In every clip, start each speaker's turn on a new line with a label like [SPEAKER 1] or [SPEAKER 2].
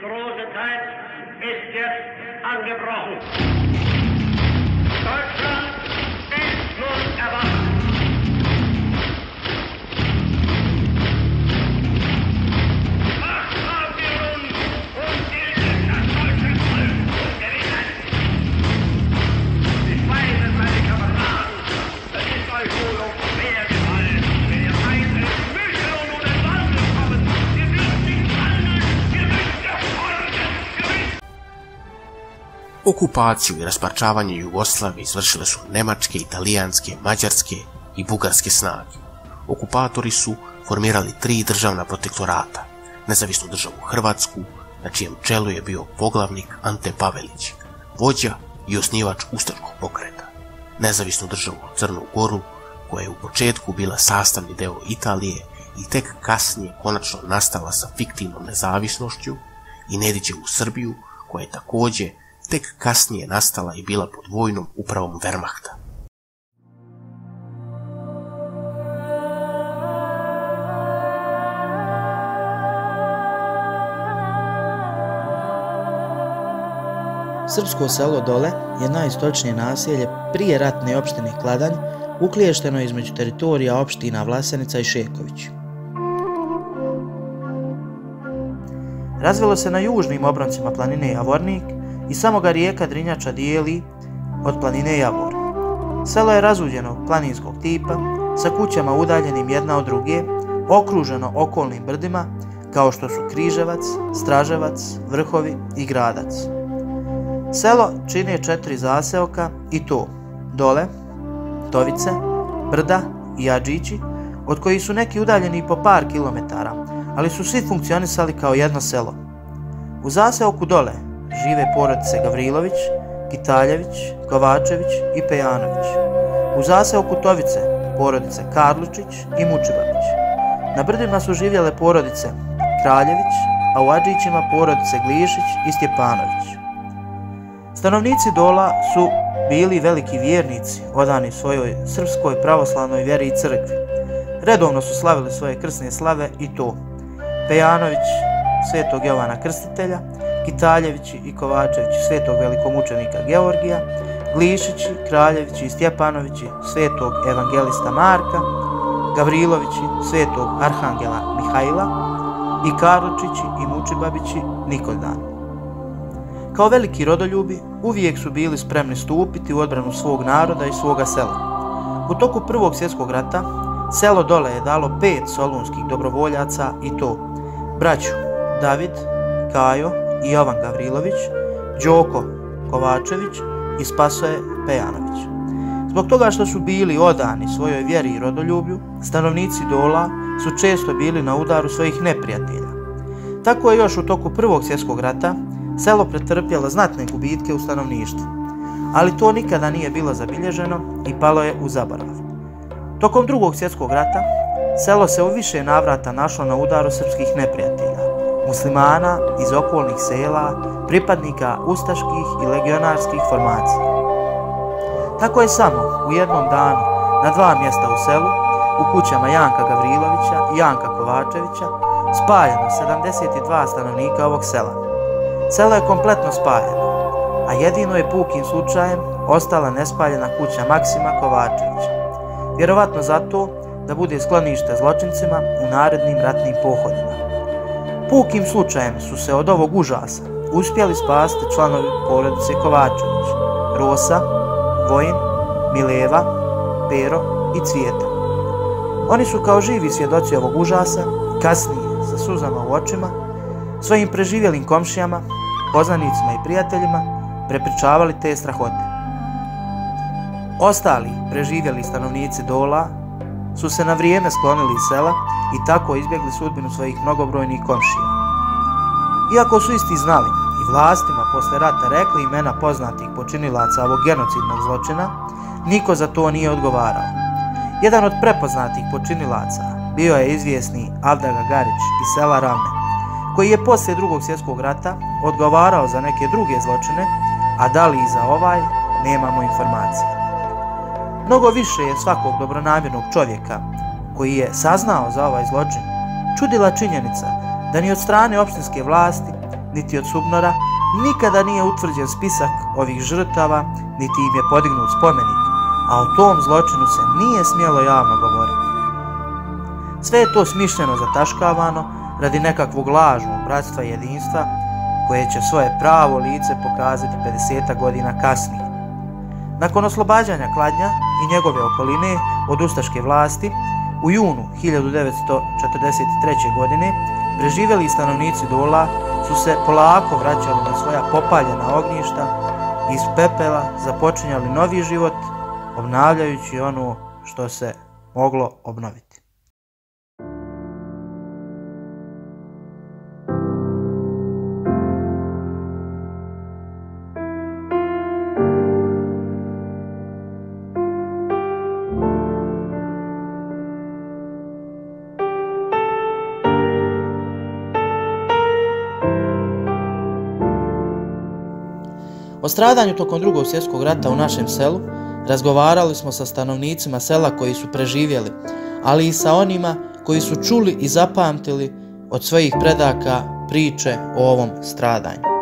[SPEAKER 1] große Zeit ist jetzt angebrochen. Deutschland ist nun erwacht. Macht auf die Rund und bildet das deutsche Volk und gewinnen. Ich weiß es, meine Kameraden, es ist euch wohl auch schwer gefallen, wenn ihr meint, es müsse nun den Wandel kommen. Ihr dürft nicht handeln, ihr müsst erfolgen,
[SPEAKER 2] Okupaciju i rasparčavanje Jugoslavije izvršile su nemačke, italijanske, mađarske i bugarske snage. Okupatori su formirali 3 državna protektorata, nezavisnu državu Hrvatsku, na čijem čelu je bio poglavnik Ante Pavelić, vođa i osnivač ustaškog pokreta, nezavisnu državu Crnu Goru, koja je u početku bila sastavni deo Italije i tek kasnije konačno nastala sa fiktivnom nezavisnošću, i Nedićevu Srbiju, koja je također tek kasnije nastala i bila pod vojnom upravom Wehrmachta.
[SPEAKER 3] Srpsko selo Dole je najistočnije naselje prije ratne opštine Kladanj, uklješteno između teritorija opština Vlasenica i Šeković. Razvilo se na južnim obroncima planine Javornik i samo ga rijeka Drinjača dijeli od planine Javor. Selo je razuđeno planinskog tipa, sa kućama udaljenim jedna od druge, okruženo okolnim brdima kao što su Križevac, Straževac, Vrhovi i Gradac. Selo čine 4 zaseoka i to Dole, Tovice, Brda i Adžići, od kojih su neki udaljeni po par kilometara, ali su svi funkcionisali kao jedno selo. U zaseoku Dole žive porodice Gavrilović, Gitaljević, Kovačević i Pejanović. U zaseoku Tovice porodice Karlučić i Mučibabić. Na brdima su živjele porodice Kraljević, a u Adžićima porodice Glišić i Stjepanović. Stanovnici Dola su bili veliki vjernici, odani svojoj srpskoj pravoslavnoj vjeri i crkvi. Redovno su slavili svoje krsne slave i to Pejanović svetog Jovana Krstitelja, Gitaljevići i Kovačevići svetog velikomučenika Georgija, Glišići, Kraljevići i Stjepanovići svetog evangelista Marka, Gavrilovići svetog arhangela Mihajla i Karlučići i Mučibabići Nikoldana. Kao veliki rodoljubi uvijek su bili spremni stupiti u odbranu svog naroda i svoga sela. U toku Prvog svjetskog rata selo Dole je dalo 5 solunskih dobrovoljaca i to braću David, Kajo i Jovan Gavrilović, Đoko Kovačević i Spasoje Pejanović. Zbog toga što su bili odani svojoj vjeri i rodoljublju, stanovnici Dola su često bili na udaru svojih neprijatelja. Tako je još u toku Prvog svjetskog rata selo pretrpjelo znatne gubitke u stanovništvu, ali to nikada nije bilo zabilježeno i palo je u zaborav. Tokom Drugog svjetskog rata selo se u više navrata našlo na udaru srpskih neprijatelja, muslimana iz okolnih sela, pripadnika ustaških i legionarskih formacija. Tako je samo u jednom danu na 2 mjesta u selu, u kućama Janka Gavrilovića i Janka Kovačevića, spaljeno 72 stanovnika ovog sela. Selo je kompletno spaljeno, a jedino je pukim slučajem ostala nespaljena kuća Maksima Kovačevića. Vjerovatno zato da bude sklonište zločincima u narednim ratnim pohodima. Pukim slučajem su se od ovog užasa uspjeli spasti članovi porodice Kovačević, Rosa, Vojin, Mileva, Pero i Cvijeta. Oni su kao živi svjedoci ovog užasa, kasnije sa suzama u očima, svojim preživjelim komšijama, poznanicima i prijateljima prepričavali te strahote. Ostali preživjeli stanovnici Dola su se na vrijeme sklonili iz sela i tako izbjegli sudbinu svojih mnogobrojnih komšija. Iako su isti znali i vlastima posle rata rekli imena poznatih počinilaca ovog genocidnog zločina, niko za to nije odgovarao. Jedan od prepoznatih počinilaca bio je izvjesni Avdaga Garić iz sela Ravne, koji je poslije Drugog svjetskog rata odgovarao za neke druge zločine, a da li i za ovaj, nemamo informacije. Mnogo više je svakog dobronamjernog čovjeka koji je saznao za ovaj zločin čudila činjenica da ni od strane opštinske vlasti, niti od SUBNOR-a, nikada nije utvrđen spisak ovih žrtava, niti im je podignut spomenik, a o tom zločinu se nije smjelo javno govoriti. Sve je to smišljeno zataškavano radi nekakvog lažnog bratstva i jedinstva koje će svoje pravo lice pokazati 50 godina kasnije. Nakon oslobađanja Kladnja i njegove okoline od ustaške vlasti, u junu 1943. godine preživjeli stanovnici Dola su se polako vraćali na svoja popaljena ognjišta i iz pepela započinjali novi život, obnavljajući ono što se moglo obnoviti. O stradanju tokom II. Svjetskog rata u našem selu razgovarali smo sa stanovnicima sela koji su preživjeli, ali i sa onima koji su čuli i zapamtili od svojih predaka priče o ovom stradanju.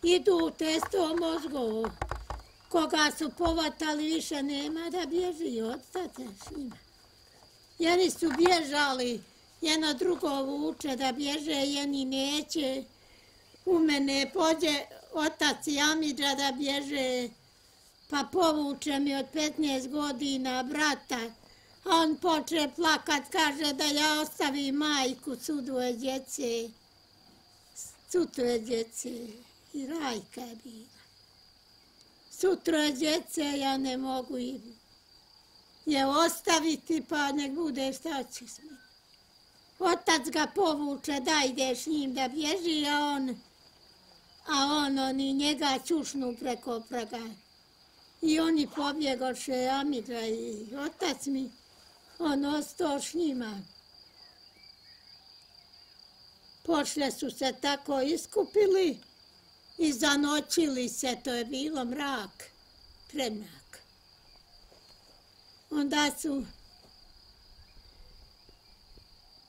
[SPEAKER 4] Idu testo mozgovu. Koga su povatali više nema da bježi, odstate s njima. Jeni su bježali, jedno drugo vuče da bježe, jeni neće. U mene pođe otac i amidža da bježe, pa povuče mi od 15 godina brata. A on poče plakat, kaže da ja ostavim majku su dvoje djece. I Rajka je bila. Sutra djece ja ne mogu je ostaviti, pa nek bude šta će s njim. Otac ga povuče, da ideš s njim da bježi, a oni njega čušnu preko praga. I oni pobjegoše, amidža i otac mi, on ostao s njima. Pošle su se tako iskupili i zanoćili se, to je bilo mrak, premrak. Onda su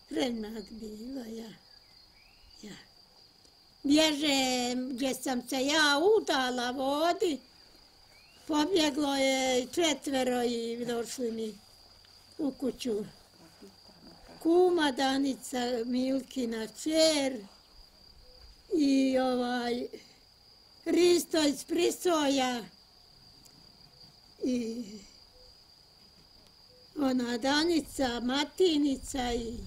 [SPEAKER 4] premrak bilo, ja. Bježe gdje sam se ja udala vodi, pobjeglo je 4 i došli mi u kuću. Kuma Danica, Milkina čer i Risto iz Prisoja i ona Danica, Matinica i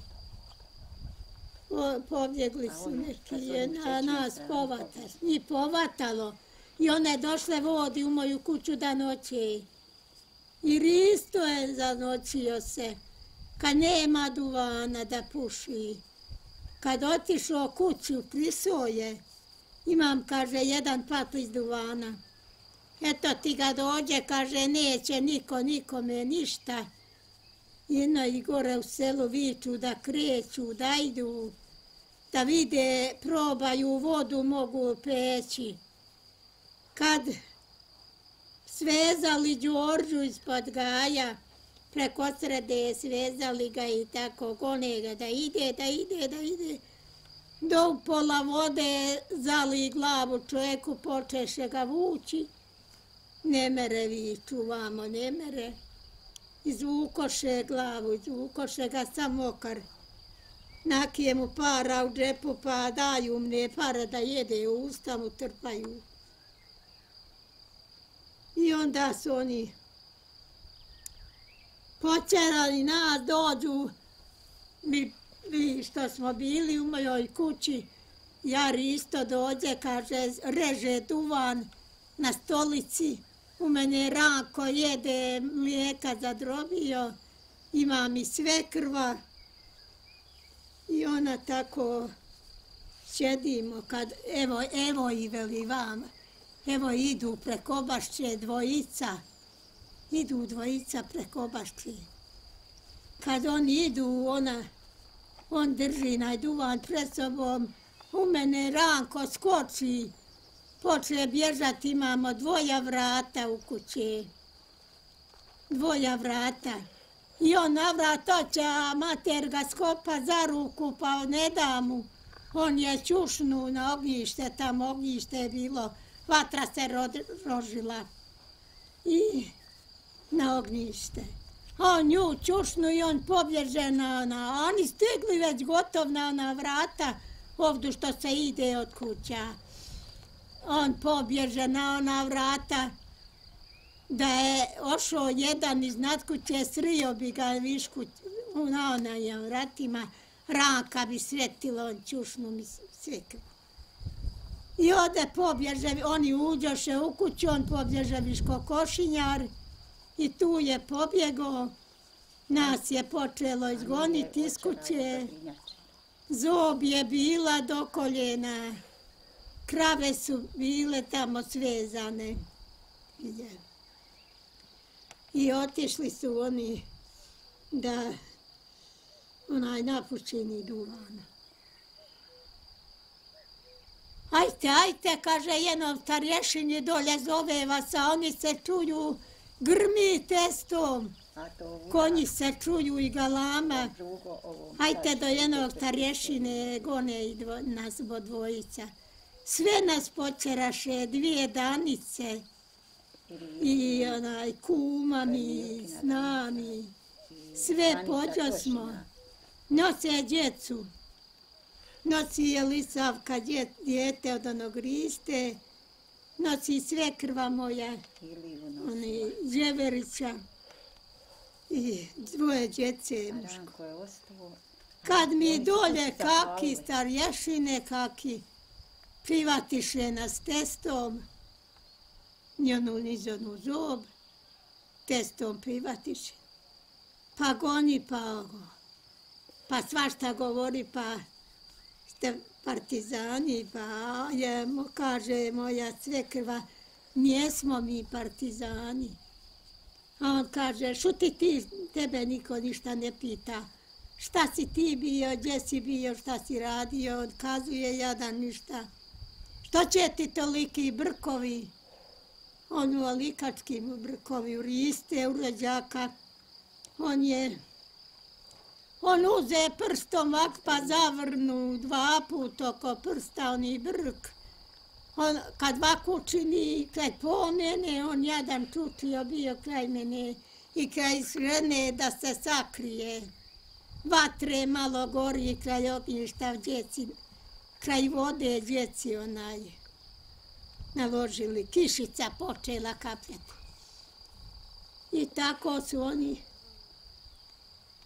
[SPEAKER 4] pobjegli su neki na nas njih povatalo i one došle vodi u moju kuću da noće. I Risto je zanoćio se, kad nema duvana da puši. Kad otišao kući u Prisoje, imam, kaže, 1 patlić duvana. Eto ti ga dođe, kaže, neće niko nikome ništa. I gore u selu viču da kreću, da idu, da vide, probaju vodu, mogu peći. Kad svezali Đorđu ispod Gaja, preko srede svezali ga i tako gone ga da ide. Do pola vode zali glavu čovjeku, počeše ga vući. Ne mere viču vamo, ne mere. Izvukoše glavu, izvukoše ga sam mokar. Nakije mu para u džepu, pa daju mne para da jede, u usta mu trpaju. I onda su oni počerali nas, dođu, mi što smo bili u mojoj kući, ja isto dođe, kaže, reže duvan na stolici, u mene Ranko jede mlijeka zadrobio, ima mi svekrva i ona tako sjedimo kad, evo i veli vama, evo idu preko Bašće dvojica, idu dvojica preko Bašće. Kad oni idu, on drži najduvan pred sobom, u mene Ranko skoči, počne bježati, imamo dvoja vrata u kući. Dvoja vrata. I on na vrat oće, a mater ga skopa za ruku, pa ne da mu. On je čušnu na ognjište, tamo ognjište je bilo, vatra se rožila. I na ognjište. On nju čušnu i on pobježe na oni stigli već gotov na ona vrata, ovdje što se ide od kuća. On pobježe na ona vrata, da je ošao jedan iznad kuće, srio bi ga višku na onaj vratima, Ranka bi svetilo, on čušnu mi svekru. I ode pobježe, oni uđoše u kuću, on pobježe viško košinjar i tu je pobjegao. Nas je počelo izgoniti iz kuće. Zob je bila do koljena. Krave su bile tamo svezane. I otišli su oni da onaj napučeni duvan. Ajte, kaže jednom starješini dolje zove vas, a oni se čuju, grmi testom. Konji se čuju i galama. Ajte do jednog starješine, gone i nas bo dvojica. Sve nas počeraše, dvije danice i kuma mi, zna mi. Sve pođo smo. Nose djecu. Nosi Jelisavka dijete od onog riste. Nosi svekrva moja, Đeverića. I dvoje djece muško. Kad mi dolje kaki starješine, kaki privatiše nas testom, njonu nizonu zob, testom privatiše. Pa goni, pa svašta govori, pa ste partizani, pa kaže moja svekrva, nijesmo mi partizani. A on kaže, šuti ti, tebe niko ništa ne pita. Šta si ti bio, gdje si bio, šta si radio, odkazuje jadan ništa. Što će ti toliki brkovi? On u alikačkim brkovi, u riste, u rođaka. On uze prstom vak pa zavrnu 2 put oko prsta, oni brk. Kad vak učini, kraj pomene, on jadan čutio bio kraj mene i kraj žene da se sakrije. Vatre malo gori kraj ognjišta djeci, kraj vode djeci naložili. Kišica počela kapljati. I tako su oni.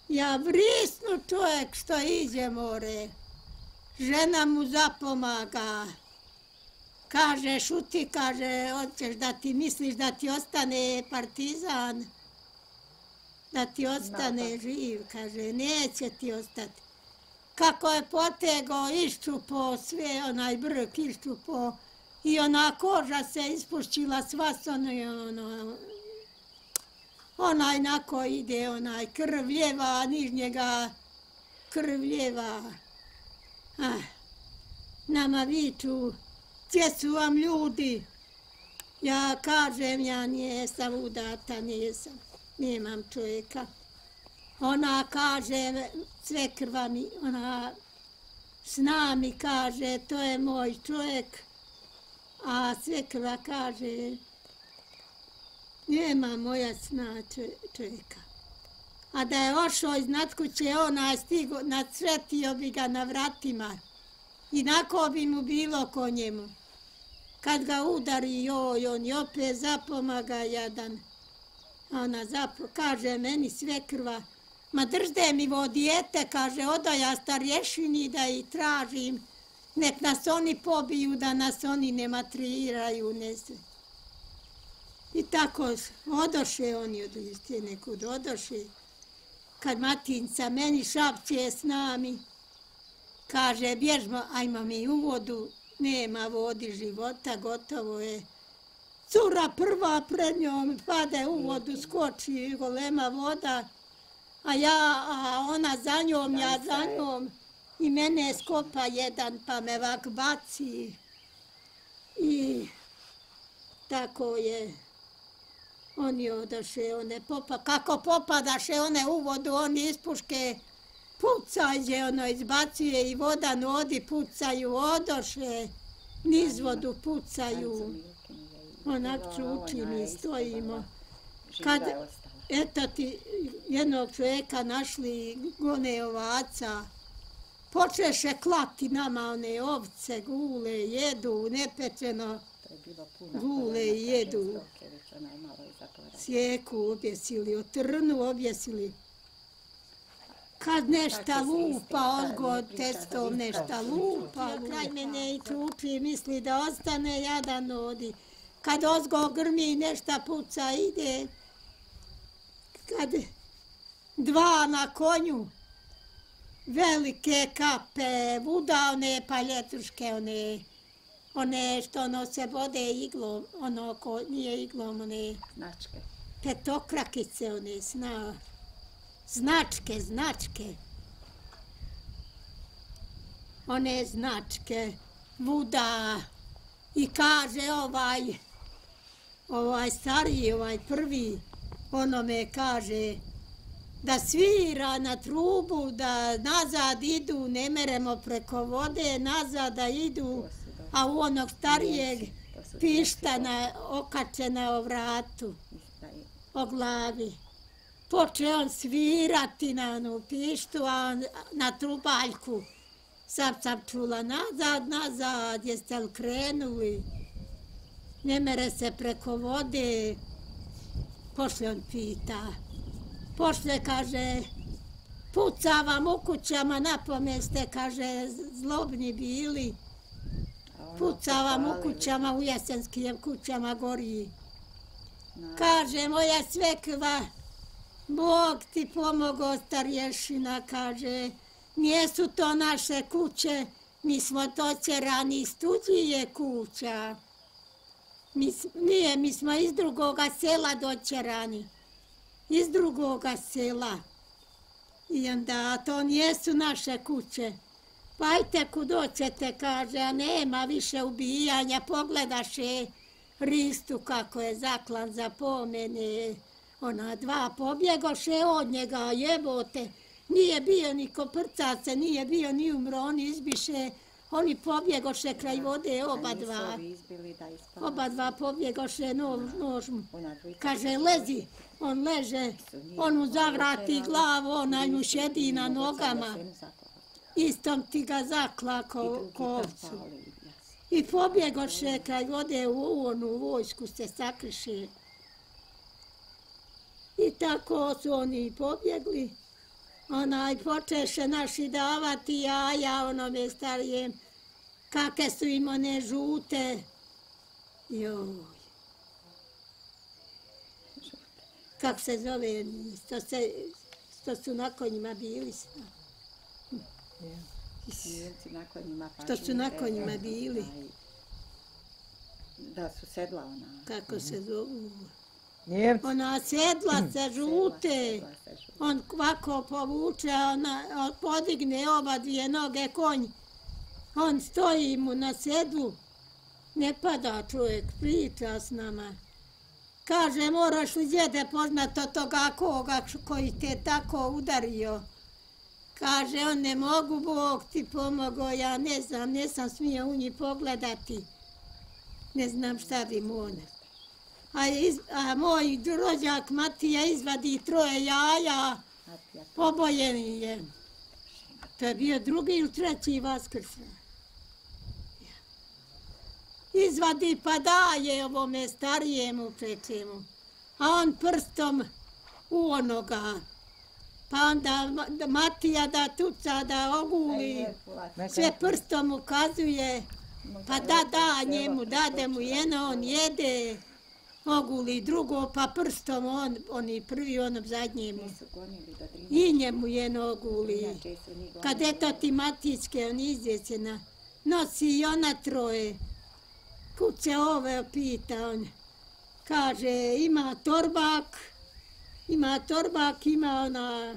[SPEAKER 4] Ja vrisnu čovjek što iđe more. Žena mu zapomaga. Kaže, šuti, kaže, hoćeš da ti misliš da ti ostane partizan, da ti ostane živ, kaže, neće ti ostati. Kako je potegao, iščupo sve, onaj brk iščupo i ona koža se ispuščila sva onaj nako ide, onaj krv lijeva, nižnjega krv lijeva. Nama viču, gdje su vam ljudi? Ja kažem, ja nijesam udata, nisam, nemam čovjeka. Ona kaže, svekrva mi, ona sna mi kaže, to je moj čovjek, a svekrva kaže, nema moja sna čovjeka. A da je ošao iznad kuće, ona je stigo, nadsretio bi ga na vratima. Inako bi mu bilo ko njemu. Kad ga udari, on je opet zapomaga jadan. Ona kaže meni svekrva, ma držde mi vo dijete, kaže, odo ja starješini da ih tražim. nek nas oni pobiju, da nas oni ne matriraju, I tako odoše oni od liste, nekud odoše. Kad Matinca meni šapće s nami, kaže, bježmo, ajmo mi u vodu, nema vodi života, gotovo je. Cura prva pred njom pade u vodu, skoči golema voda, a ona za njom, ja za njom, i mene skopa jedan, pa me vak baci. I tako je. Oni odaše, kako popadaše one u vodu, oni iz puške pucaje, izbacuje i voda nodi, pucaju, odoše, niz vodu pucaju. Onak čuči mi stojimo. Kad, eto ti, jednog čovjeka našli gone ovaca, počeše klati nama one ovce, gule, jedu, nepečeno, gule jedu. Sjeku objesili, od trnu objesili. Kad nešta lupa, ozgo testom nešta lupa, kraj mene i čuči, misli da ostane jadan odi. Kad ozgo grmi, nešta puca ide. Kad dva na konju, velike kape, vuda one paljetuške, one što nose vode iglom, ko nije iglom, one
[SPEAKER 5] značke.
[SPEAKER 4] Petokrakice, one značke. One značke, vuda i kaže ovaj stariji, ovaj prvi, onome kaže da svira na trubu, da nazad idu, ne meremo preko vode, nazad da idu, a u onog starijeg pištana okačena o vratu, o glavi. Poče on svirati na onu pištu, a na trubaljku sam čula nazad, jeste li krenuli? Ne mere se preko vode. Pošle on pita. Pošle, kaže, pucavam u kućama, napome ste, kaže, zlobni bili. Pucavam u kućama, u jesenskim kućama gori. Kaže, moja svekva, Bog ti pomogao, starješina, kaže, nijesu to naše kuće, mi smo doćerani iz tuđije kuća. Mi smo iz drugoga sela doćerani, iz drugoga sela. I onda, to nijesu naše kuće. Pajte kud doćete, kaže, a nema više ubijanja, pogledaše Ristu kako je zaklan za pomene. Ona dva pobjegoše od njega, jebote, nije bio ni koprcace, nije bio ni umro, oni izbiše, oni pobjegoše kraj vode, oba dva. Oba dva pobjegoše nožmu. Kaže, lezi, on leže, on mu zavrati glavu, onaj mu šedi na nogama. Istom ti ga zakla ko ovcu. I pobjegoše kraj vode u onu vojsku se sakriše. I tako su oni pobjegli. Onaj počeše naši davati jaja onome starijem. Kakve su im one žute. Joj. Kako se zove, što su na konjima bili. Što su na konjima bili.
[SPEAKER 5] Da su sedla ona.
[SPEAKER 4] Kako se zovu?
[SPEAKER 3] Ona
[SPEAKER 4] sedla se žute. On ovako povuče, podigne oba dvije noge konj. On stoji mu na sedlu. Ne pada čovjek, priča s nama. Kaže, moraš li djede poznat od toga koga koji te tako udario? Kaže, on ne mogu, Bog ti pomogao, ja ne znam, nisam smio u njih pogledati. Ne znam šta bi mu on. A moj rođak Matija izvadi 3 jaja, pobojeni je. To je bio 2. ili 3. Vaskrsna. Izvadi pa daje ovome starijemu pečemu, a on prstom u onoga pa onda Matija da tuca, da oguli, sve prstom ukazuje, pa da njemu, dade mu jedno, on jede, oguli drugo, pa prstom oni prvi, ono zadnjemu. I njemu jedno oguli. Kad eto ti Matijske, on izvjecena, nosi i ona troje. Kud se ove pita, on kaže, ima torbak, ima ona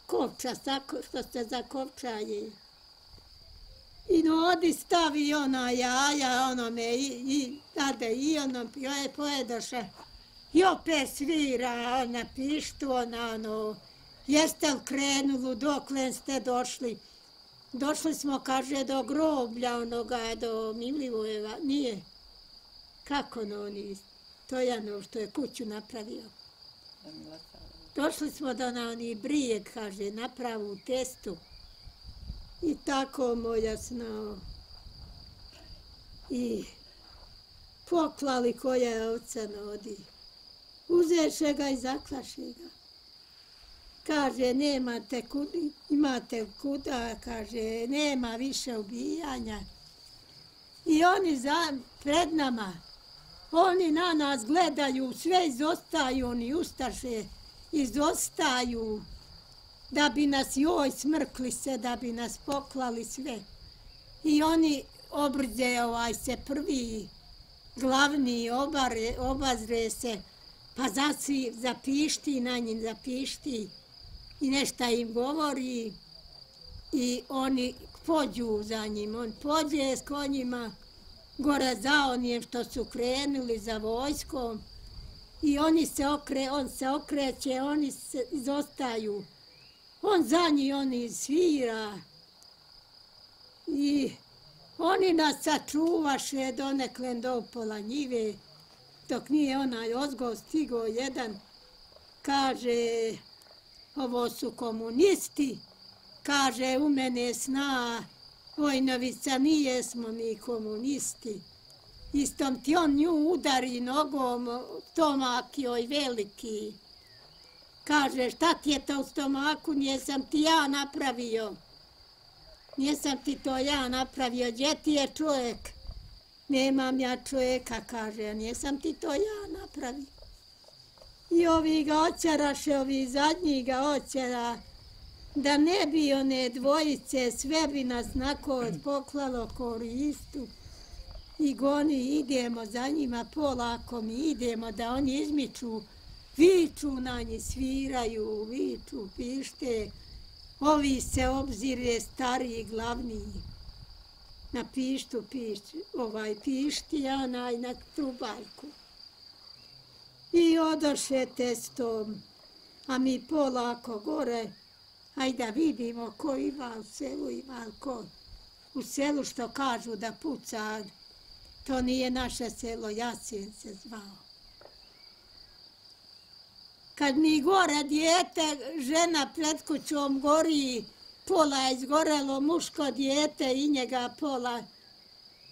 [SPEAKER 4] kovča, što se zakovčaje. I odi stavi ona jaja, onome i dade i ono pojedoše. I opet svira, ona pištu, ono, jeste li krenuli, dokle ste došli? Došli smo, kaže, do groblja onoga, do Milivojeva, nije. Kako oni, Stojanov što je kuću napravio. Došli smo do oni brijeg, kaže, napravu u testu. I tako moja snao. I poklali koja ovca nodi. Uzeše ga i zaklaše ga. Kaže, imate kuda, kaže, nema više ubijanja. I oni pred nama, oni na nas gledaju, sve izostaju, oni ustaše, izostaju, da bi nas smrkli se, da bi nas poklali sve. I oni obrđe se prvi, glavni, obazre se, pa zapišti na njim, zapišti i nešto im govori i oni pođu za njim. On pođe s konjima gore za onim što su krenuli za vojskom i on se okreće, oni se izostaju. On za njih, oni svira i oni nas sačuvaše donekle do pola njive, dok nije onaj ozgo stigo jedan, kaže, ovo su komunisti, kaže, u mene sna Vojnovica, nijesmo mi komunisti. Istom ti on nju udari nogom, stomak joj veliki. Kaže, šta ti je to u stomaku, nijesam ti ja napravio. Nisam ti to ja napravio, gdje ti je čovjek? Nemam ja čovjeka, kaže, nisam ti to ja napravio. I ovi ga oćeraše, ovi zadnji ga oćera, da ne bi one dvojice, sve bi nas nako poklalo koristu. I goni, idemo za njima, polako mi idemo, da oni izmiču, viču na njih, sviraju, viču, pište. Ovi se obzire stariji, glavni. Na pištu pišti, a na trubaljku. I odoše testom, a mi polako gore, ajde da vidimo ko ima u selu, ima ko. U selu što kažu da puca, to nije naše selo, Jasin se zvao. Kad mi gore dijete, žena pred kućom gori, pola je izgorelo, muško dijete i njega pola,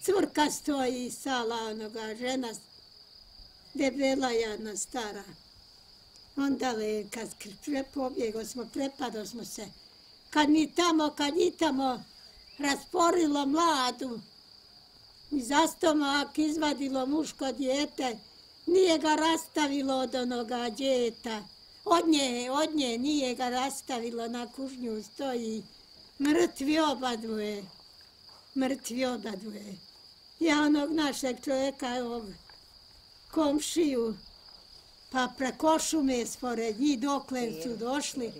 [SPEAKER 4] cvrka stoji sala onoga, žena debela jedna stara. Onda kad pobjego smo, prepado smo se. Kad i tamo rasporilo mladu, za stomak izvadilo muško dijete, nije ga rastavilo od onoga djeta. Od nje nije ga rastavilo, na kužnju stoji. Mrtvi oba dvoje. Ja onog našeg čovjeka, ovog komšiju, pa preko šume spored njih dokle su došli.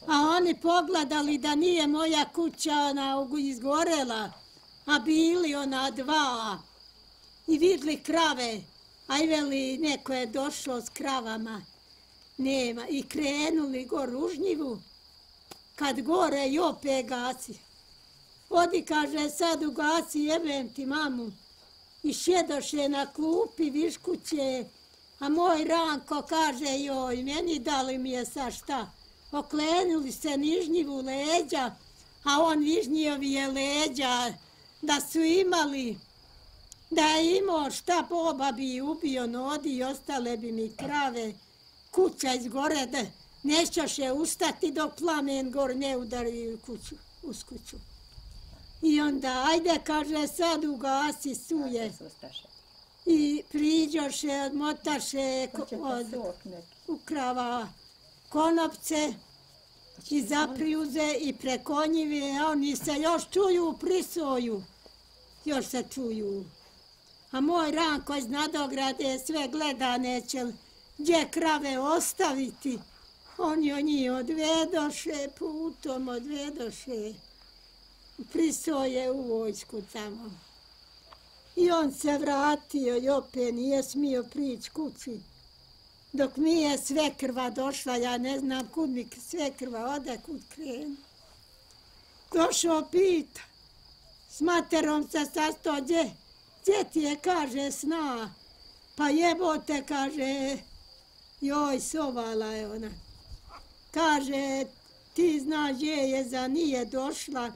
[SPEAKER 4] A oni pogledali da nije moja kuća ona izgorela, a bili ona dva. I vidli krave. Aj veli, neko je došao s kravama, nema, i krenuli go ružnjivu, kad gore i opet gasi. Odi, kaže, sad ugasi, jebem ti mamu. I šedoše na klupi, viš kuće, a moj Ranko kaže, joj, meni dali mi je sa šta. Oklenuli se nižnjivu leđa, a on vižnjivi je leđa, da su imali. Da je imao šta, boba bi ubio nodi i ostale bi mi krave, kuća izgore, nećoše ustati dok plamen gor ne udari uz kuću. I onda, ajde, kaže, sad ugasi suje. I priđoše, odmotaše od ukrava konopce i zapriuze i preko njive, a oni se još čuju pri soju. Još se čuju. A moj Ranko iz Nadograde sve gleda, neće gdje krave ostaviti. Oni njih odvedoše, putom odvedoše. Prisoje u vojsku tamo. I on se vratio i opet nije smio prići kući. Dok mi je svekrva došla, ja ne znam kud mi svekrva ode, kud krenu. Došao pita, s materom se sastao, gdje ti je, kaže, sna. Pa jebote, kaže, joj, sovala je ona. Kaže, ti znaš gdje je, za nije došla,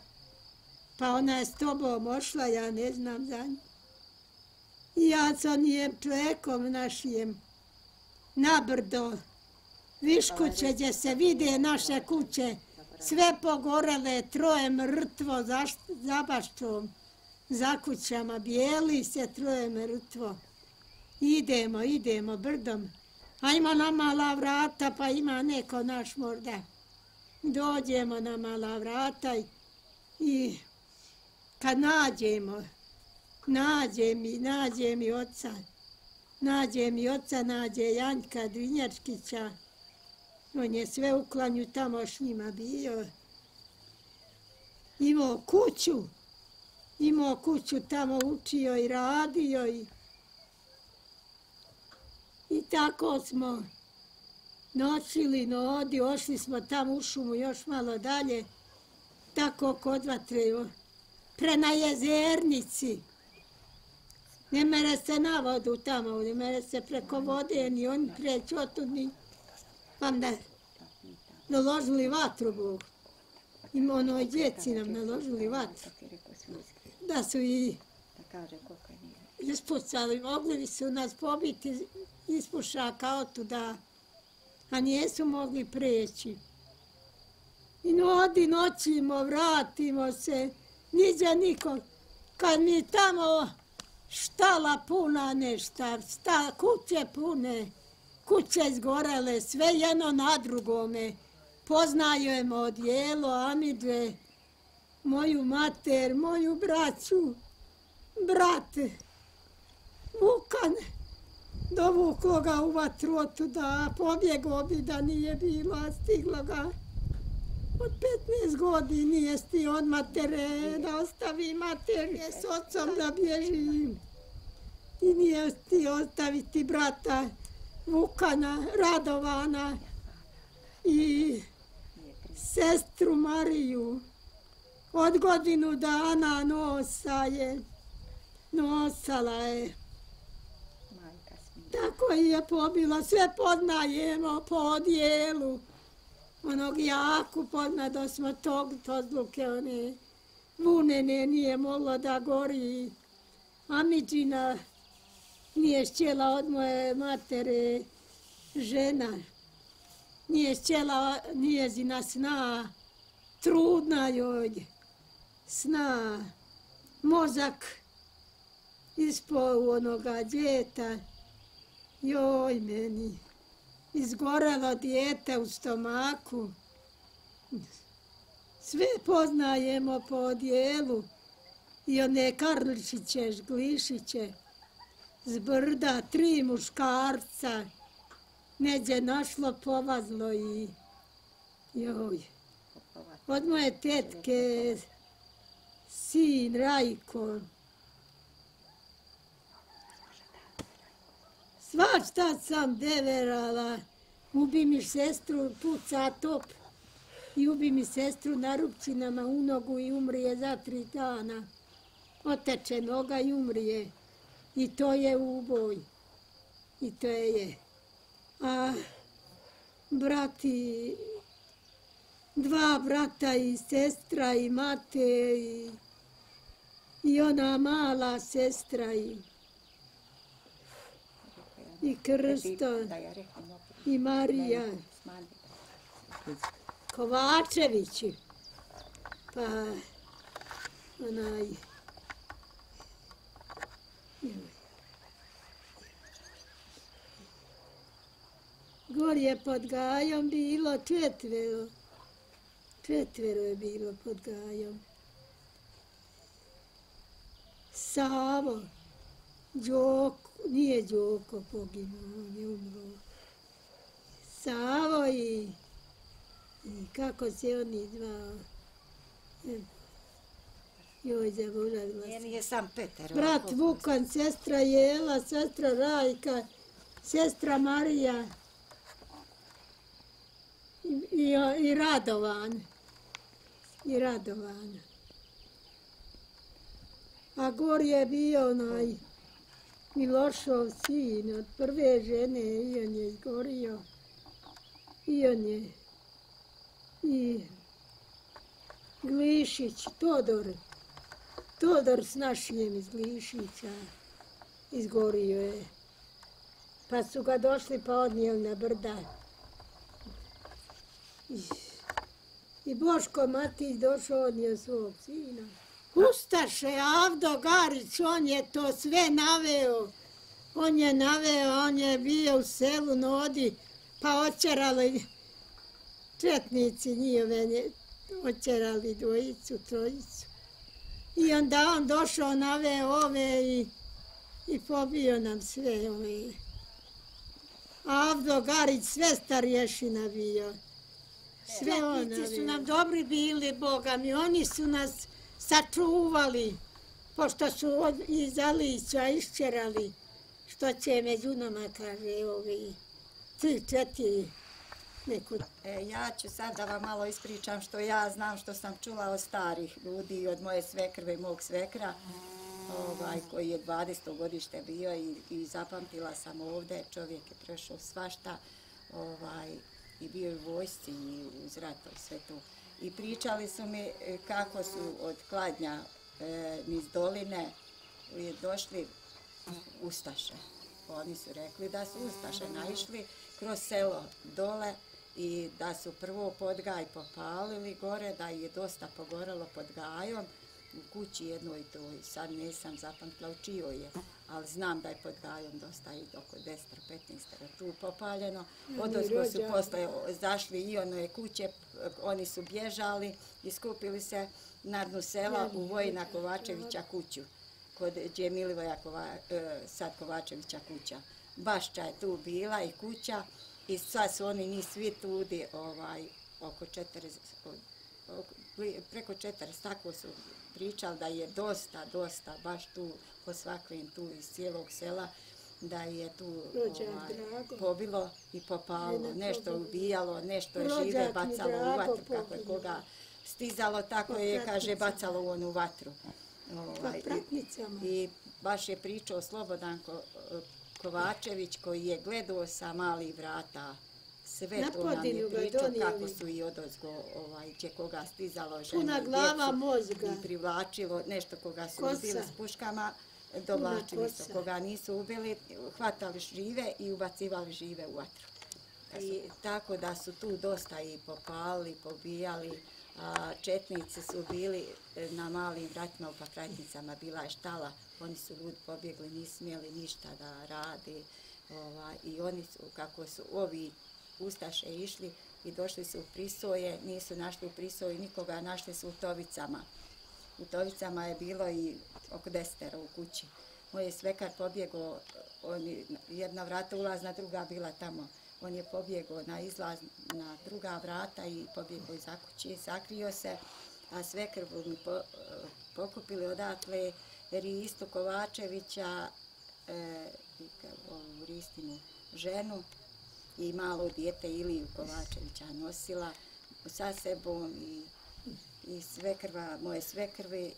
[SPEAKER 4] pa ona je s tobom ošla, ja ne znam za nju. I ja sa njem čovjekom našijem na brdo, viš kuće gdje se vide naše kuće, sve pogorele, troje mrtvo za baštom, za kućama, bijeli se, troje mrtvo. Idemo brdom, a ima na mala vrata, pa ima neko naš možda. Dođemo na mala vrata i kad nađe mi oca. Nađe Janjka Drinjačkića. On je sve u klanju tamošnjima bio. Imao kuću tamo, učio i radio i tako smo nosili nodi, ošli smo tamo u šumu još malo dalje, tako kod vatre, prema Jezernici. Ne mere se na vodu tamo, ne mere se preko vode, ni oni preći otud, ni onda naložili vatru Bog. I onoj djeci nam naložili vatru. Da su i ispucali, mogli su nas pobiti iz pušaka otuda, a nijesu mogli preći. I noćimo, vratimo se, niđe nikog. Kad mi tamo štala puna nešta, kuće pune, kuće izgorele, sve jedno na drugome. Poznajemo odjelo, Amidve, moju mater, moju braću, brate, Vukan, dovuklo ga u vatru otuda, pobjegao bi da nije bilo, a stiglo ga. Od 15 godina nije stio od matere, da ostavi mater, s ocom da bježi. I nije stio ostaviti brata Vukana, Radovana i sestru Mariju. Od godinu dana nosala je. Tako je pobila, sve poznajemo po odjelu. Onog Jaku da smo tozluke, one vunene nije moglo da gori. Amidžina nije šćela od moje matere žena. Nije šćela njezina sna, trudna joj sna. Mozak ispod onoga djeta, joj meni. Izgorelo dijete u stomaku. Sve poznajemo po odjelu. I one Karličiće, Žglišiće, z brda, 3 muškarca. Neđe našlo, povazlo i joj. Od moje tetke, sin Rajko. Svašta sam deverala, ubi mi sestru, puca top i ubi mi sestru na rupčinama u nogu i umrije za 3 dana. Oteče noga i umrije. I to je uboj. I to je. A brati, 2 brata i sestra i mate i ona mala sestra i Krsto, i Marija, Kovačevići, pa onaj, gor je pod Gajom bilo četvero je bilo pod Gajom. Savo, Đoko, nije Đoko poginuo, on je umro. Savo i kako se oni zvao, joj, zaboravila sam.
[SPEAKER 5] Nije sam Petar.
[SPEAKER 4] Brat Vukan, sestra Jela, sestra Rajka, sestra Marija i Radovan. I Radovan. A gor je bio onaj Milošov sin od prve žene i on je izgorio. I on je i Glišić, Todor s našijem iz Glišića izgorio je. Pa su ga došli pa odnijeli na brda. I Boško Matić došao odnio svog sina. Ustaše, Avdo Garić, on je to sve naveo. On je bio u selu Nodi, pa očerali četnici njihove, očerali dvojicu, trojicu. I onda on došao, naveo ove i pobio nam sve ove. Avdo Garić sve starješina bio. Četnici su nam dobri bili, Boga mi, oni su nas sačuvali, pošto su iz Alića iščerali, što će među nama, kaže, ovi, 3-4 neko.
[SPEAKER 5] Ja ću sad da vam malo ispričam što ja znam, što sam čula od starih ljudi, od moje svekrve i mog svekra, koji je 20. godište bio i zapamtila sam ovdje, čovjek je prešao svašta, i bio je u vojsci i uz rata i sve to. I pričali su mi kako su od Kladnja niz doline došli ustaše. Oni su rekli da su ustaše naišli kroz selo dole i da su prvo Podgaj popalili gore, da je dosta pogorelo pod Gajom u kući jednoj toj. Sad nisam zapamtila u čijoj je, ali znam da je pod Gajom dosta i oko 10-15 tu popaljeno. Odozgo su posle zašli i one kuće, oni su bježali i skupili se na dnu sela u Vojina Kovačevića kuću, gdje je Milivoja sad Kovačevića kuća. Bašća je tu bila i kuća i sad su oni ni svi tudi oko 40, preko 40, tako su pričali da je dosta, baš tu po svakvim tu iz cijelog sela, da je tu pobilo i popalo, nešto ubijalo, nešto je žive bacalo u vatru, kako je koga stizalo, tako je, kaže, bacalo u onu vatru. I baš je pričao Slobodan Kovačević koji je gledao sa malih vrata. Sve to nam je pričao kako su i odozgo će koga stizalo žene i djecu i privlačilo nešto koga su ubili s puškama, dovlačili su. Koga nisu ubili, hvatali žive i ubacivali žive u vatru. I tako da su tu dosta i popali, pobijali. Četnici su bili na malim vratima u Pakraćnicama, bila je štala. Oni su ljudi pobjegli, nisu smjeli ništa da radi. I oni su, kako su ovi ustaše išli i došli su u Prisoje, nisu našli u Prisoju nikoga, našli su u Tovicama. U Tovicama je bilo i oko 10 u kući. Moj je svekar pobjegao, jedna vrata ulazna, druga bila tamo. On je pobjegao na izlaz na druga vrata i pobjegao iza kuće, sakrio se, a svekrvu mi pokupili odatle Ristu Kovačevića, Ristinu ženu, i malo dijete Iliju Kovačevića nosila sa sebom i svekrva, moje svekrve i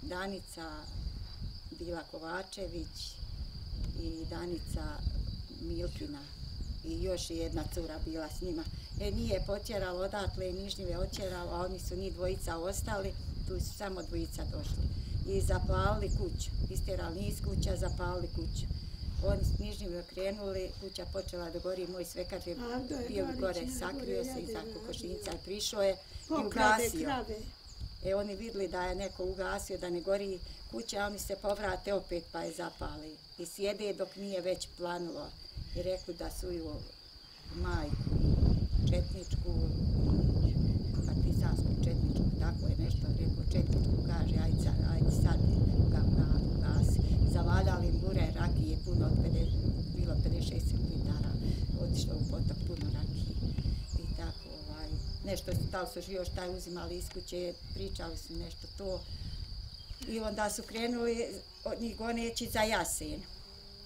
[SPEAKER 5] Danica Bila Kovačević i Danica Milkina i još jedna cura bila s njima. Nije potjeralo odatle, nižnjive otjeralo, a oni su njih dvojica ostali, tu su samo dvojica došli. I zapalili kuću, istjerali niz kuća, zapalili kuću. oni s knjižnjima krenuli, kuća počela da gori, moj svekar je bio gore, sakrio se iza kokošinjca i prišao je i ugasio. Oni vidjeli da je neko ugasio, da ne gori kuća, a oni se povrate opet pa je zapali. I sjede dok nije već planulo. I rekli da su ju majku, četničku, partizansku četničku, tako je nešto rekao, četničku kaže, ajde sad ga ugasi. Zavaljali im bure rakije, puno od 50, bilo 56 litara, otišlo u potok puno rakije. I tako, nešto da su još taj uzimali iz kuće, pričali su nešto to. I onda su krenuli od njih goneći za Jasen.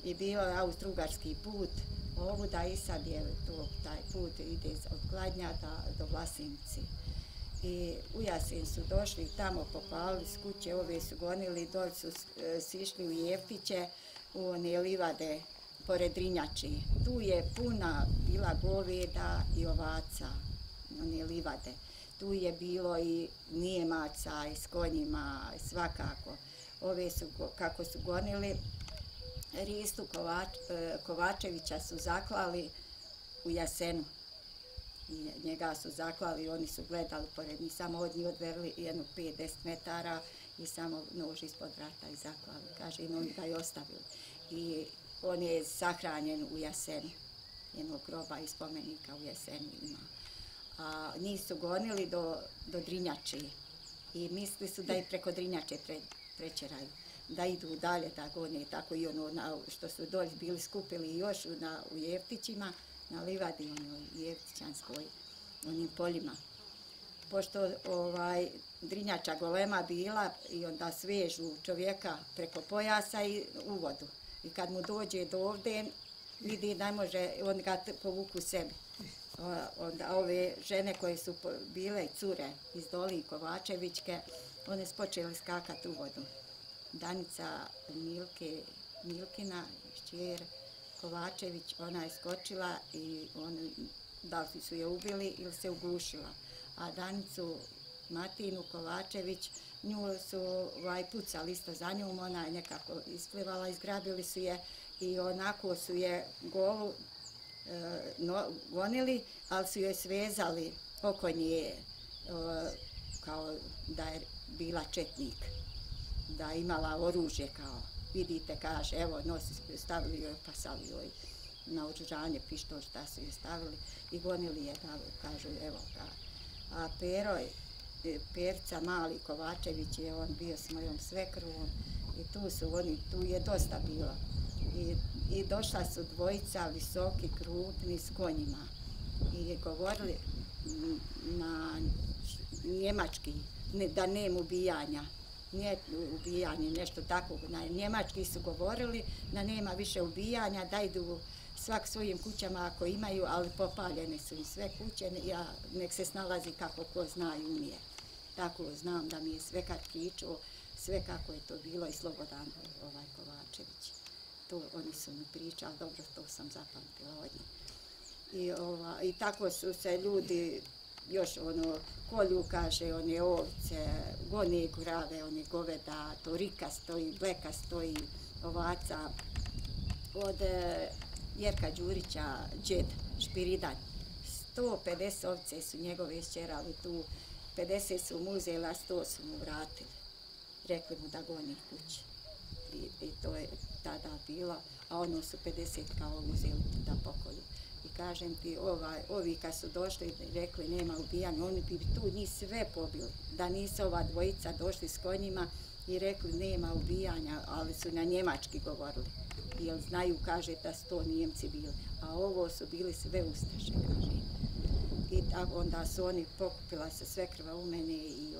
[SPEAKER 5] I bio je austrougarski put ovuda i sad je taj put ide od Kladnja do Vlasinci. I u Jasen su došli, tamo popalili s kuće, ove su gonili, dole su sišli u Jeftiće, u one livade pored Drinjači. Tu je puna bila goveda i ovaca, one livade. Tu je bilo i Nijemaca i s konjima, svakako. Ove su, kako su gonili, Ristu Kovačevića su zaklali u Jasenu. I njega su zaklali, oni su gledali pored njih, samo od njih odverili jedno 5-10 metara i samo nož ispod vrata i zaklali. Kaže, i oni ga je ostavili. I on je sahranjen u Jasenu, jednog groba i spomenika u Jasenu ima. A njih su gonili do Drinjači i mislili su da i preko Drinjače prečeraju, da idu dalje, da gone, tako i ono što su dolje bili skupili još u Jeftićima, na livadi, Jeftićanskoj, onim poljima. Pošto Drinjača golema bila i onda svežu čovjeka preko pojasa i u vodu. I kad mu dođe do ovde, vidi da može, on ga povuku sebi. Onda ove žene koje su bile cure iz Doli Kovačevićke, one su počeli skakati u vodu. Danica Milkina, šćer Kovačević, ona je skočila i da li su je ubili ili se ugušila. A Danicu Matinu Kovačević, nju su pucali isto za njom, ona je nekako isplivala, izgrabili su je i onako su je golu gonili, ali su joj svezali oko nje kao da je bila četnik, da je imala oružje kao. Vidite, kaže, evo, stavili joj, pasali joj na oružanje, pištolj, šta su joj stavili i gonili je, kažu, evo, a Perca Mali Kovačević je on bio s mojom svekrovom i tu je dosta bilo. I došla su dvojica visoki, krupni, s konjima i govorili na njemački, da nema ubijanja. Nije ubijanje, nešto tako. Na njemački su govorili da nema više ubijanja, da idu svak svojim kućama ako imaju, ali popaljene su im sve kuće, nek se snalazi kako ko zna i umije. Tako znam da mi je svekar pričao, sve kako je to bilo i Slobodan Kovačević. To oni su mi pričali, dobro, to sam zapamtila od njih. I tako su se ljudi još kolju, kaže, one ovce, gone kurave, one goveda, to rika stoji, bleka stoji, ovaca. Od Jerka Đurića, džed, Špiridan, 150 ovce su njegove išćerali tu, 50 su mu uzeli, a 100 su mu vratili. Rekli mu da goni kući. I to je tada bilo, a ono su 50 kao uzeli da pokolju. I kažem ti, ovi kad su došli i rekli nema ubijanja, oni bi tu njih sve pobili. Da nisu ova dvojica došli s konjima i rekli nema ubijanja, ali su na njemački govorili. Jer znaju, kaže, da su to Nijemci bili. A ovo su bili sve ustaše, kaže. I onda su oni pokupila se sve krva u mene i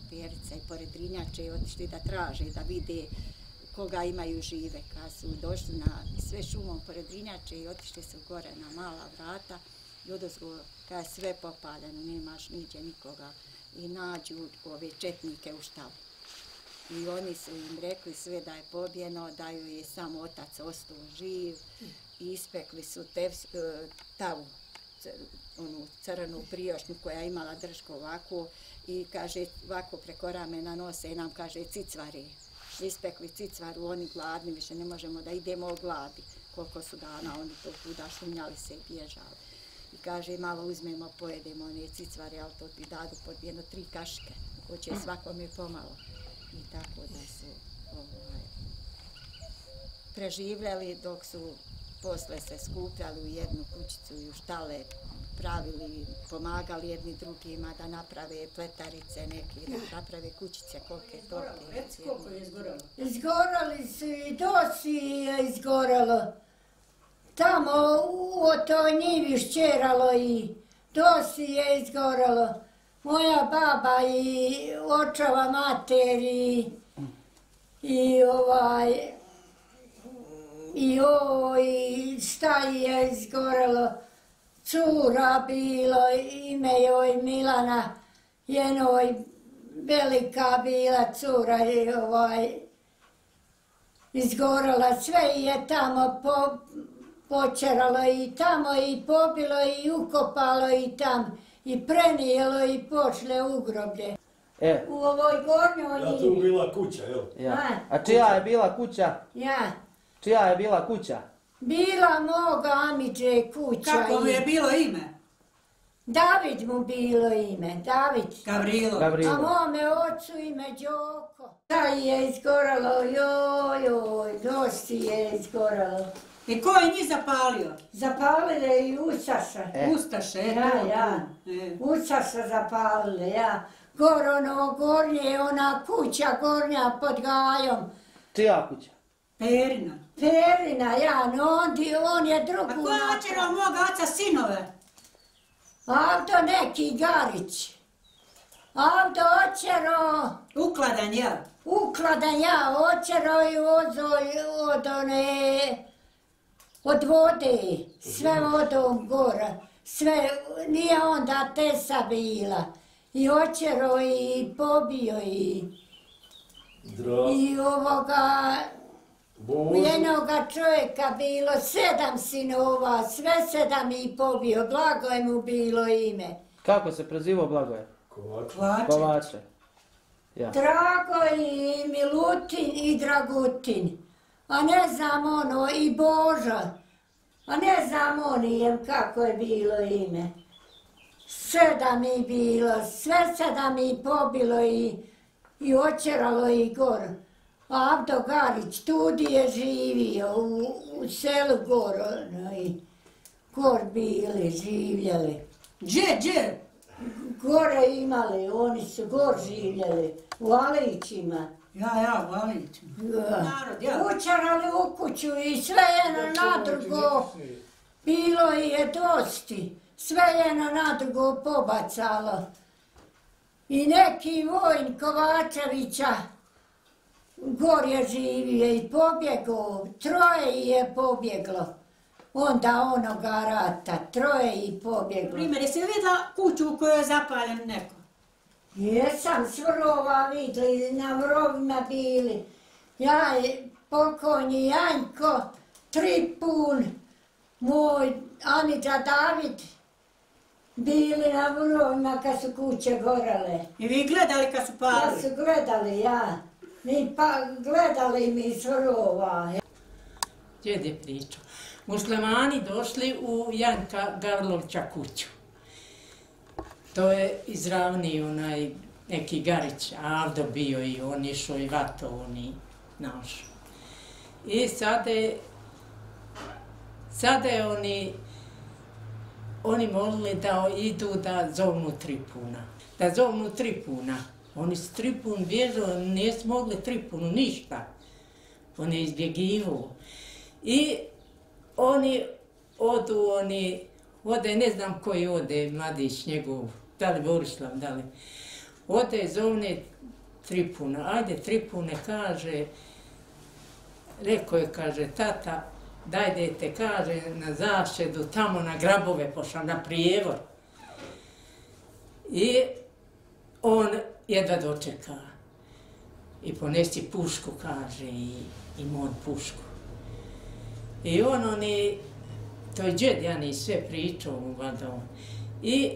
[SPEAKER 5] Perica i pored Drinjače i otišli da traže, da vide koga imaju žive. Kad su došli na sve šumom pored Drinjače i otišli su gore na mala vrata, ljudozgo, kada je sve popaljeno, nemaš niđe nikoga i nađu ove četnike u štalu. I oni su im rekli sve da je pobjeno, da ju je samo otac ostao živ i ispekli su tavu, onu crnu prijošnju koja je imala dršku ovako i kaže ovako preko ramena nose i nam kaže cicvari. ispekli cicvaru, oni gladni, više ne možemo da idemo o gladi. Koliko su dana, oni to kuda šunjali se i bježali. I kaže, malo uzmemo, pojedemo one cicvari, ali to ti dadu pod 1-3 kašike. Hoće svakome pomalo. I tako da su preživljali dok su posle se skupljali u jednu kućicu i u štale pravili, pomagali jedni drugima da naprave pletarice neke, da naprave kućice, kolike toke.
[SPEAKER 6] Koliko je izgoralo?
[SPEAKER 4] Izgorali su i dosi je izgoralo. Tamo u toj njivi šćeralo i dosi je izgoralo. Moja baba i očeva mater i staji je izgoralo. Cura bilo, ime joj Milana, jednoj velika bila cura izgorala, sve je tamo počeralo i tamo i pobilo i ukopalo i tam i prenijelo i pošle u groblje. U ovoj gornjoj njivi.
[SPEAKER 7] Ja tu bila kuća, jel?
[SPEAKER 3] Ja. A čija je bila kuća?
[SPEAKER 4] Ja.
[SPEAKER 3] Čija je bila kuća?
[SPEAKER 4] Bila moga Amidže kuća.
[SPEAKER 6] Kako mu je bilo ime?
[SPEAKER 4] David mu bilo ime, David.
[SPEAKER 6] Gavrilo.
[SPEAKER 4] A mome ocu ime Đoko. Da je izgoralo, joj, dosti je izgoralo.
[SPEAKER 6] I ko je njih zapalio?
[SPEAKER 4] Zapalile i Ustaša.
[SPEAKER 6] Ustaše,
[SPEAKER 4] Ja. Ustaša zapalile, ja. Gornje, ona kuća gornja pod gajom.
[SPEAKER 3] Čija kuća?
[SPEAKER 6] Perina,
[SPEAKER 4] ja, no on je drugu.
[SPEAKER 6] A ko je očerao moga oca sinove?
[SPEAKER 4] Avdo neki Garić. Avdo očerao.
[SPEAKER 6] Ukladan, ja?
[SPEAKER 4] Ukladan, ja, očerao i od vode, sve vodom gora, sve, nije onda tesa bila. I očerao i pobio i ovoga, jednoga čovjeka bilo 7 sinova, sve 7 i pobio, Blagoje mu bilo ime.
[SPEAKER 3] Kako se prezivao Blagoje? Kovače. Ja.
[SPEAKER 4] Drago i Milutin i Dragutin, a ne znam ono i Boža, a ne znam onijem kako je bilo ime. 7 i bilo, sve 7 i pobilo i očeralo i gor. Avdo Garić, tudi je živio u selu Gor bili, živjeli.
[SPEAKER 6] Gdje?
[SPEAKER 4] Gore imali, oni su gor živjeli, u Alićima.
[SPEAKER 6] Ja, u Alićima. Narod, ja.
[SPEAKER 4] Učarali u kuću i sve jedno na drugo, bilo je dosti, sve jedno na drugo pobacalo. I neki vojn Kovačevića, gor je živio i pobjegao, 3 je pobjeglo. Onda onoga rata, 3 i pobjeglo.
[SPEAKER 6] Primjer, jesi vidjela kuću u kojoj je zapaljen neko?
[SPEAKER 4] Jesam, s vrova vidjeli, na vrovima bili. Ja, pokojni Janjko, Tripun, moj Amidža David, bili na vrovima kad su kuće gorale.
[SPEAKER 6] I vi gledali kad su pali?
[SPEAKER 4] Ja su gledali, ja. Gledali mi s vrova.
[SPEAKER 8] Djed je pričao. Muslimani došli u Janka Gavrilovića kuću. To je izravni onaj neki Garić, Avdo bio i on išao i vato, oni našo. I sada oni molili da idu da zovnu Tripuna. Oni su Tripun bježali, nisu mogli Tripunu ništa. On je izbjegivao. I oni ode, ne znam koji ode, mladić njegov, da li Borislav, da li. Ode, zovne Tripuna, ajde Tripune, rekao je, tata, dajdete, kaže, na zašćedu, tamo na grabove pošao, na prijevor. I on jedva dočeka. I ponesi pušku, kaže, i mon pušku. I to je džed, ja ni sve pričao, i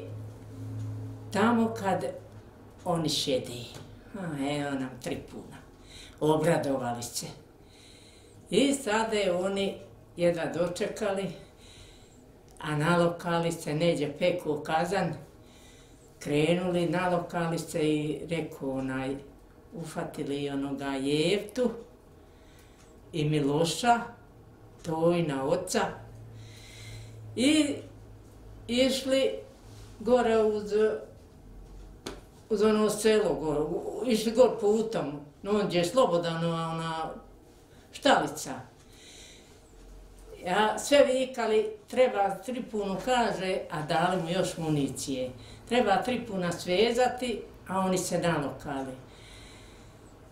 [SPEAKER 8] tamo kad oni šedi, evo nam Tripuna. obradovali se. I sada je oni jedva dočekali, a nalokali se, neđe peku kazan, krenuli, nalokali se i rekao ufatili onoga Jeftu i Miloša, Tojina oca, i išli gore uz ono selo, išli gore putom, gdje je Slobodana ona štalica. Ja sve vikali, treba Tripunu kaže, a dali mu još municije. Treba Tripuna svezati, a oni se nalokali.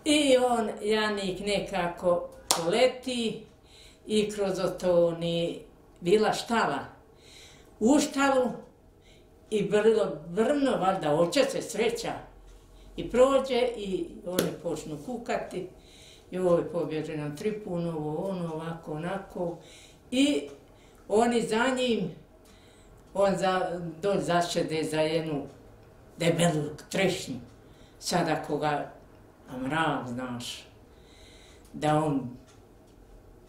[SPEAKER 8] I on, Janik, nekako poleti i kroz to bila štala. U štalu i brno, valjda oče se sreća. I prođe i oni počnu kukati. I ovo pobježe nam Tripunovo, ono, ovako, onako. I oni za njim, on dolj zašede za jednu debelu trešnju. Sada koga mrav, znaš, da on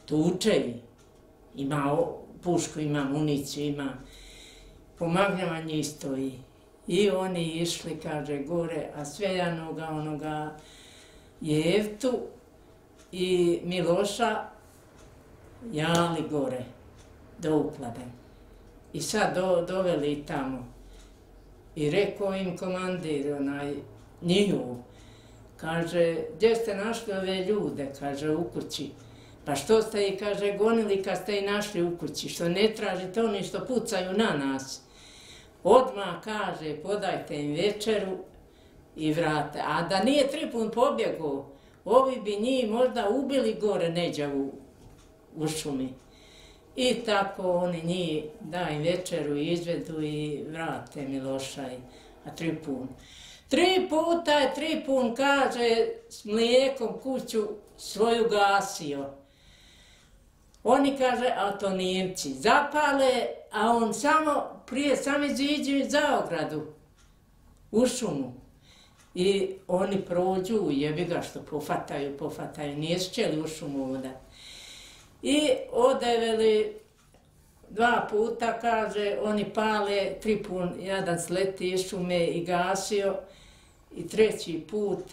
[SPEAKER 8] tuče, ima pušku, ima municiju, ima pomagljavanje isto i oni išli, kaže, gore, a Sveljanoga, onoga Jeftu i Miloša jali gore do uklade. I sad doveli tamo i rekao im komandir, njihov, kaže, gdje ste našli ove ljude, kaže, u kući. Pa što ste ih, kaže, gonili kad ste ih našli u kući, što ne tražite oni što pucaju na nas. Odmah, kaže, podajte im večeru i vrate. A da nije Tripun pobjegao, ovi bi njih možda ubili gore neđa u šumi. I tako oni njih daju večeru i izvedu i vrate Miloša a Tripun. 3 puta je Tripun, kaže, s mlijekom kuću svoju gasio. Oni, kaže, a to Njemci zapale, a on prije sami iziđu za ogradu, u šumu. I oni prođu, jebi ga što pofataju, nije šćeli u šumu voda. I odeveli 2 puta, kaže, oni pale, Tripun jadan sleti iz šume i gasio. I 3. put,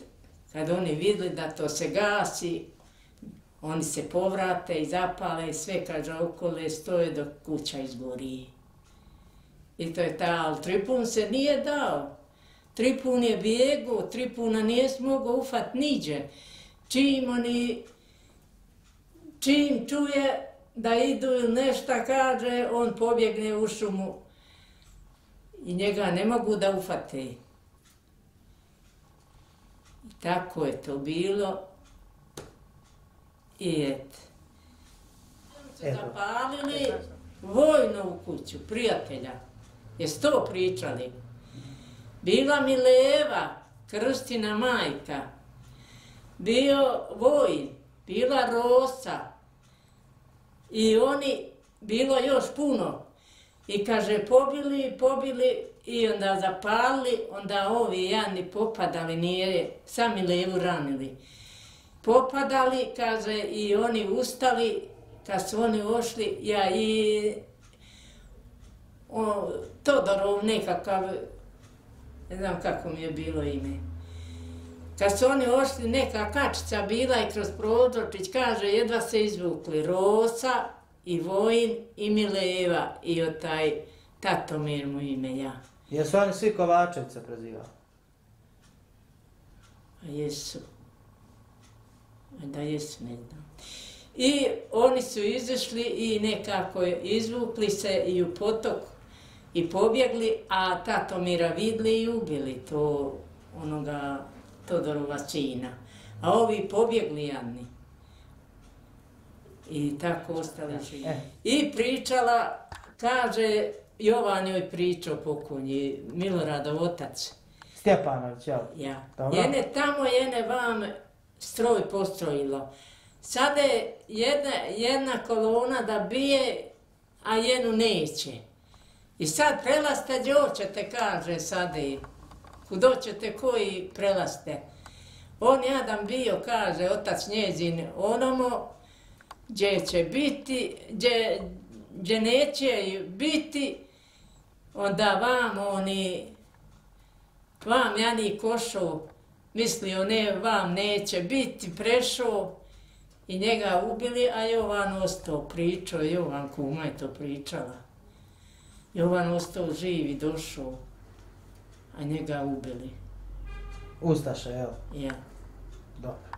[SPEAKER 8] kad oni vidjeli da to se gasi, oni se povrate i zapale i sve, kaže, okole stoje dok kuća izgori. I to je ali Tripun se nije dao. Tripun je bjegao, Tripuna nije mogao ufat niđe. Čim čuje da idu ili nešto kaže, on pobjegne u šumu i njega ne mogu da ufate. I tako je to bilo. I eto. Zapalili vojnu kuću, prijatelja. Jeste to pričali? Bila Mileva, Krstina majka. Bio Vojin, bila Rosa. I oni, bilo još puno. I kaže, pobili i onda zapalili, onda ovi jadni popadali, nije sami Milevu ranili. Popadali, kaže, i oni ustali, kad su oni ošli, ja i Todorov nekakav, ne znam kako mi je bilo ime. Kad su oni ošli, neka kačica bila i kroz prozorčić, kaže, jedva se izvukli Rosa i Vojin i Mileva i od taj Tatomir mu ime ja.
[SPEAKER 3] Jesu oni svi Kovačevca prezivali?
[SPEAKER 8] A jesu. Da jesu, ne znam. I oni su izašli i nekako izvukli se i u potok i pobjegli, a Tatomira vidli i ubili to onoga Todorova sina. A ovi pobjegli jadni. I tako ostali živi. I pričala, kaže, Jovan joj pričao pokojni, Miloradov otac.
[SPEAKER 3] Stjepanović, jel?
[SPEAKER 8] Ja. Jene tamo, jene vam stroj postrojilo. Sada je jedna kolona da bije, a jednu neće. I sad prelaste gdje hoćete, kaže sada i. Kud hoćete koji prelaste. On jadan bio, kaže otac njezin, onomo, gdje će biti, gdje neće biti, onda vam Jani košo, mislio ne, vam neće biti, prešao i njega ubili, a Jovan ostao, pričao, Jovan kuma je to pričala. Jovan ostao živ i došao, a njega ubili.
[SPEAKER 3] Ustaše, jel?
[SPEAKER 8] Ja.
[SPEAKER 3] Dobro.